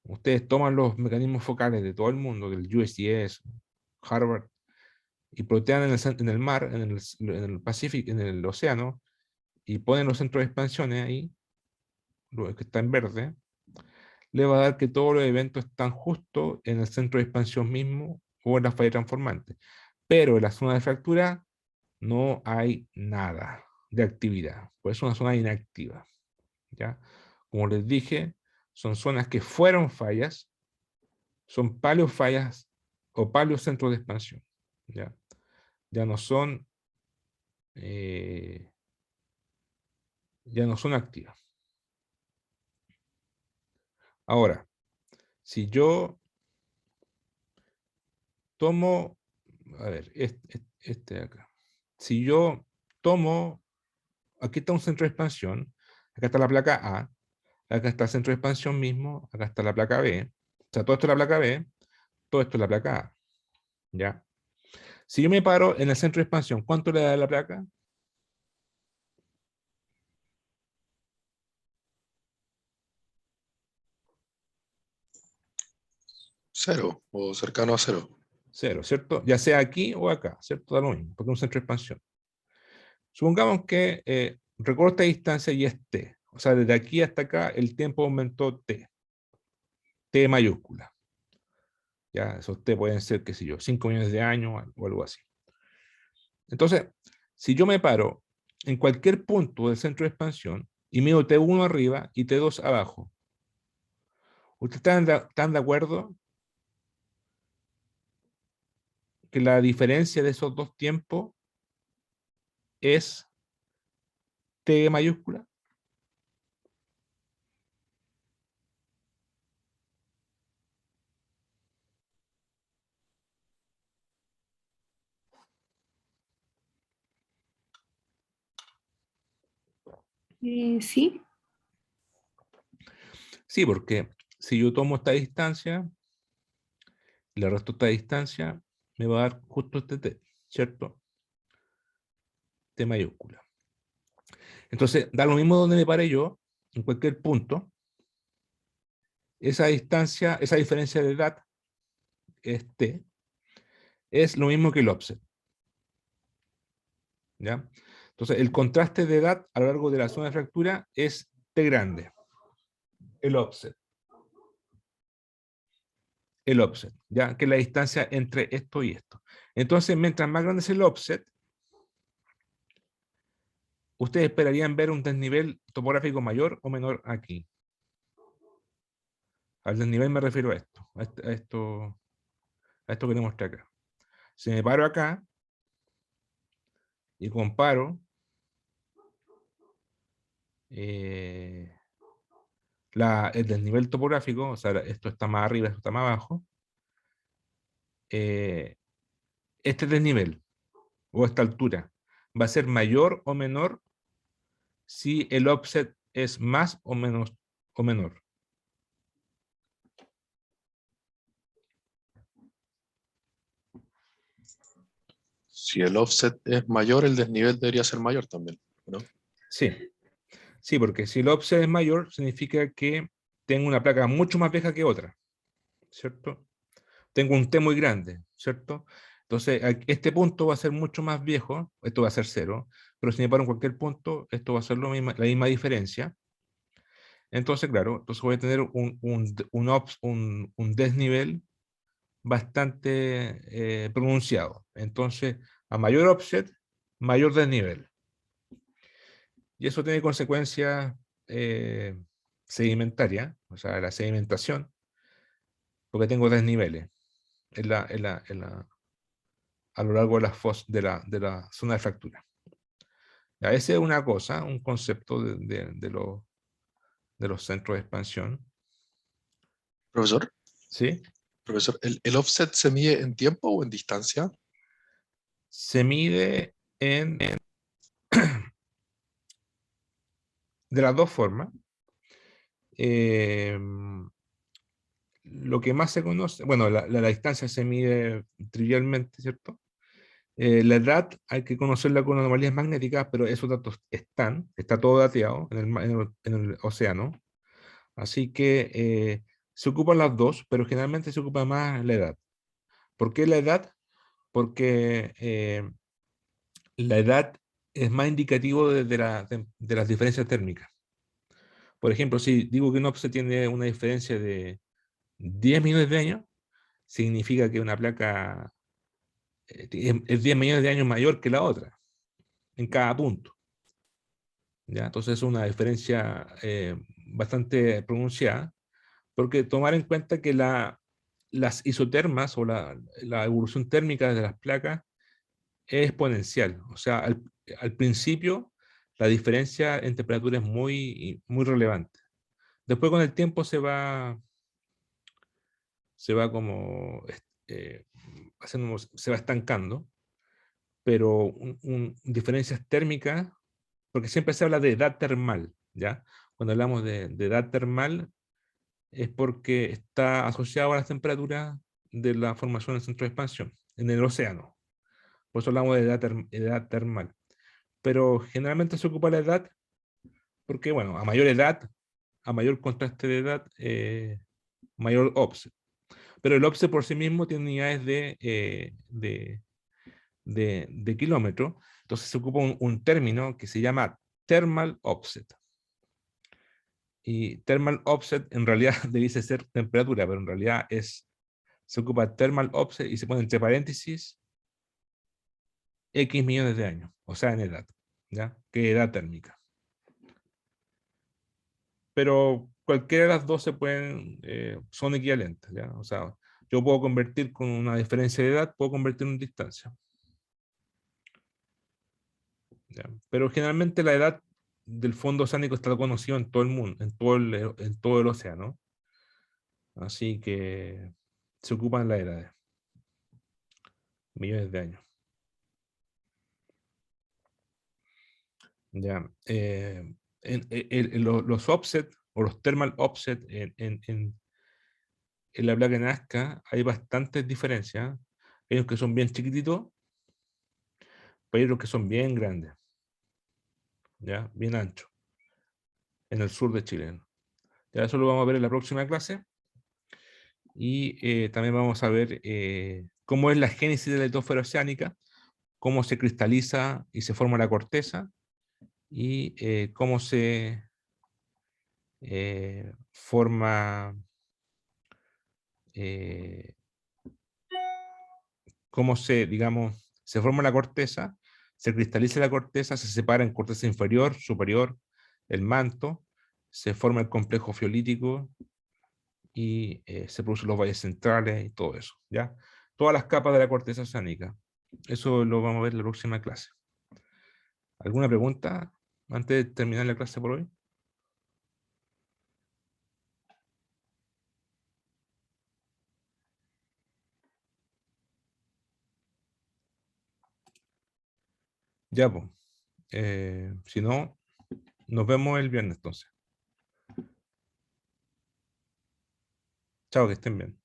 ustedes toman los mecanismos focales de todo el mundo, del USGS, Harvard, y plotean en el mar, en el Pacífico, en el océano, y ponen los centros de expansiones ahí, lo que está en verde, le va a dar que todos los eventos están justo en el centro de expansión mismo o en la falla transformante. Pero en la zona de fractura no hay nada de actividad. Por eso es una zona inactiva. ¿Ya? Como les dije, son zonas que fueron fallas, son paleofallas o paleocentros de expansión. ¿Ya? Ya no son activas. Ahora, si yo tomo, a ver, este de acá. Si yo tomo, aquí está un centro de expansión, acá está la placa A, acá está el centro de expansión mismo, acá está la placa B, o sea, todo esto es la placa B, todo esto es la placa A, ¿ya? Si yo me paro en el centro de expansión, ¿cuánto le da la placa? Cero o cercano a cero. 0, ¿cierto? Ya sea aquí o acá, ¿cierto? Da lo mismo, porque es un centro de expansión. Supongamos que recorro esta distancia y es t. O sea, desde aquí hasta acá el tiempo aumentó t. T mayúscula. Ya, esos t pueden ser, qué sé yo, 5 millones de años o algo así. Entonces, si yo me paro en cualquier punto del centro de expansión y mido t1 arriba y t2 abajo, ¿ustedes están de acuerdo que la diferencia de esos dos tiempos es t mayúscula? Sí, Sí, porque si yo tomo esta distancia, le resto esta distancia, me va a dar justo este t, ¿cierto? T mayúscula. Entonces, da lo mismo donde me pare yo, en cualquier punto, esa distancia, esa diferencia de edad, es t, es lo mismo que el offset. ¿Ya? Entonces, el contraste de edad a lo largo de la zona de fractura es t grande. El offset. El offset, ¿ya? Que es la distancia entre esto y esto. Entonces, mientras más grande es el offset, ustedes esperarían ver un desnivel topográfico mayor o menor aquí. Al desnivel me refiero a esto, a esto que le mostré acá. Si me paro acá y comparo el desnivel topográfico, o sea, esto está más arriba, esto está más abajo, este desnivel o esta altura va a ser mayor o menor si el offset es más o menos o menor. Si el offset es mayor, el desnivel debería ser mayor también, ¿no? Sí, sí, porque si el offset es mayor, significa que tengo una placa mucho más vieja que otra, ¿cierto? Tengo un T muy grande, ¿cierto? Entonces, este punto va a ser mucho más viejo, esto va a ser 0, pero sin embargo en cualquier punto esto va a ser la misma diferencia. Entonces, claro, entonces voy a tener un desnivel bastante pronunciado. Entonces, a mayor offset, mayor desnivel. Y eso tiene consecuencias sedimentarias, o sea, la sedimentación, porque tengo desniveles a lo largo de la zona de fractura. Ya, esa es una cosa, un concepto de los centros de expansión. Profesor, ¿Sí? profesor, ¿el offset se mide en tiempo o en distancia? Se mide de las dos formas. Lo que más se conoce, bueno, la distancia se mide trivialmente, ¿cierto? La edad hay que conocerla con anomalías magnéticas, pero esos datos está todo dateado en el océano. Así que se ocupan las dos, pero generalmente se ocupa más la edad. ¿Por qué la edad? Porque la edad es más indicativo de las diferencias térmicas. Por ejemplo, si digo que un offset tiene una diferencia de 10 millones de años, significa que una placa es 10 millones de años mayor que la otra, en cada punto. ¿Ya? Entonces es una diferencia bastante pronunciada, porque tomar en cuenta que las isotermas o la evolución térmica de las placas es exponencial. O sea, al principio la diferencia en temperatura es muy, muy relevante. Después con el tiempo se va como se va estancando, pero diferencias térmicas, porque siempre se habla de edad termal, ¿ya? Cuando hablamos de edad termal es porque está asociado a las temperaturas de la formación del centro de expansión en el océano. Por eso hablamos de edad termal. Pero generalmente se ocupa la edad porque, bueno, a mayor edad, a mayor contraste de edad, mayor offset. Pero el offset por sí mismo tiene unidades de kilómetro. Entonces se ocupa un término que se llama thermal offset. Y thermal offset en realidad debiese ser temperatura, pero en realidad se ocupa thermal offset y se pone entre paréntesis X millones de años, o sea, en edad, ¿ya? ¿Qué edad térmica? Pero cualquiera de las dos son equivalentes, ¿ya? O sea, yo puedo convertir con una diferencia de edad, puedo convertir en distancia. ¿Ya? Pero generalmente la edad del fondo oceánico está conocido en todo el mundo, en todo el océano. Así que se ocupan las edades, millones de años. Ya. Los offset o los thermal offset en la placa de Nazca hay bastantes diferencias. Hay unos que son bien chiquititos, pero hay otros que son bien grandes, ¿ya? Bien anchos, en el sur de Chile. Ya eso lo vamos a ver en la próxima clase. Y también vamos a ver cómo es la génesis de la litosfera oceánica, cómo se cristaliza y se forma la corteza, y cómo se forma, digamos, se forma la corteza, se cristaliza la corteza, se separa en corteza inferior, superior, el manto, se forma el complejo fiolítico y se producen los valles centrales y todo eso, ¿ya? Todas las capas de la corteza oceánica. Eso lo vamos a ver en la próxima clase. ¿Alguna pregunta antes de terminar la clase por hoy? Ya, pues. Si no, nos vemos el viernes entonces. Chao, que estén bien.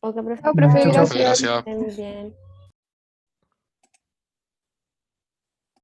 Ok, profe. Chao, profe, Muchas gracias. gracias. Gracias. Estén bien.